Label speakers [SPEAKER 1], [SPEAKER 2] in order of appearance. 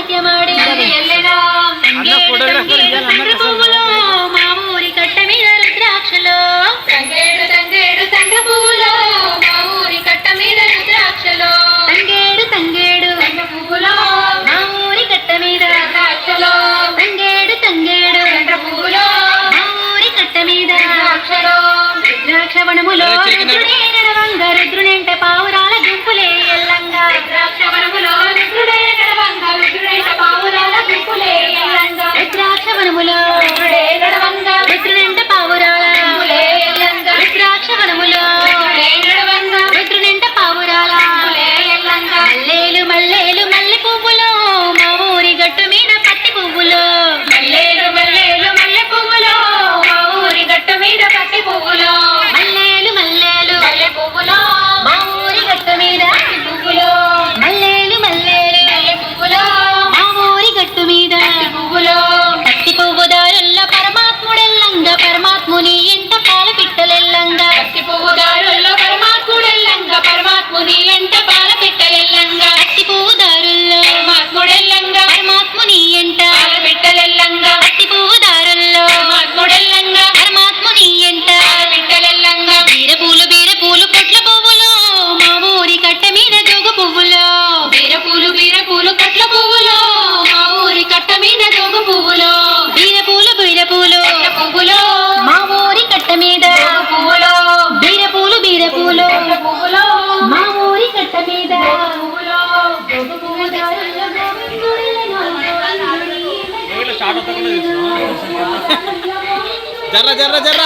[SPEAKER 1] నాట్యమాడి పువ్వులో మా ఊరి కట్ట మీద రుద్రాక్షలో తంగేడు తంగేడు తంగ పువ్వులో మా ఊరి కట్ట మీద రుద్రాక్షలో తంగేడు తంగేడు తంగ పువ్వులో మా ఊరి కట్ట మీద రుద్రాక్షలో తంగేడు తంగేడు తంగ పువ్వులో మా ఊరి కట్ట మీద రుద్రాక్షలో రుద్రాక్షవనములో రుద్రుడే నడవంగ రుద్రునెంట పావురాల గుంపులే ఎల్లంగా రుద్రాక్షవనములో రుద్రుడే నడవంగ రుద్రునెంట పావురాల గుంపులే ఎల్లంగా రుద్రాక్షవనములో రుద్రుడే నడవంగ రుద్రునెంట పావురాల గుంపులే ఎల్లంగా రుద్రాక్షవనములో రుద్రుడే నడవంగ రుద్రునెంట పావురాల గుంపులే ఎల్లంగా మల్లేలు మల్లేలు మల్లె పువ్వులో మా ఊరి గట్టు మీద పత్తి పువ్వులో మల్లేలు మల్లేలు మల్లె పువ్వులో మా ఊరి గట్టు మీద పత్తి పువ్వులో మల్లేలు మల్లేలు మల్లె పువ్వులో మా ఊరి గట్టు మీద పువ్వులో మల్లేలు మల్లేలు మల్లె పువ్వులో మా ఊరి గట్టు మీద పువ్వులో పత్తి పువ్వు దారుల్లో పరమాత్ముడెల్లంగా పరమాత్ముని ఎంట పాల పిట్టలెల్లంగా పత్తి పువ్వు దారుల్లో పరమాత్ముడెల్లంగా పరమాత్ముని ఎంట పాల పిట్టలెల్లంగా పత్తి పువ్వు దారుల్లో పరమాత్ముడెల్లంగా పరమాత్ముని ఎంట పాల పిట్టలెల్లంగా పత్తి పువ్వు దారుల్లో పరమాత్ముడెల్లంగా పరమాత్ముని ఎంట పాల పిట్టలెల్లంగా బీరపూలు బీరపూలు పొట్ల పువ్వులో మా ఊరి కట్ట మీద జోగు పువ్వులో బీరపూలు బీరపూలు పొట్ల పువ్వులో మా ఊరి కట్ట మీద జోగు పువ్వులో బీరపూలు బీరపూలు పువ్వులో మా ఊరి కట్ట మీద పువ్వులో బీరపూలు బీరపూలు పువ్వులో మా ఊరి కట్ట మీద పువ్వులో జోగు పువ్వు దారుల్లో
[SPEAKER 2] జర్ర జర్ర జర్ర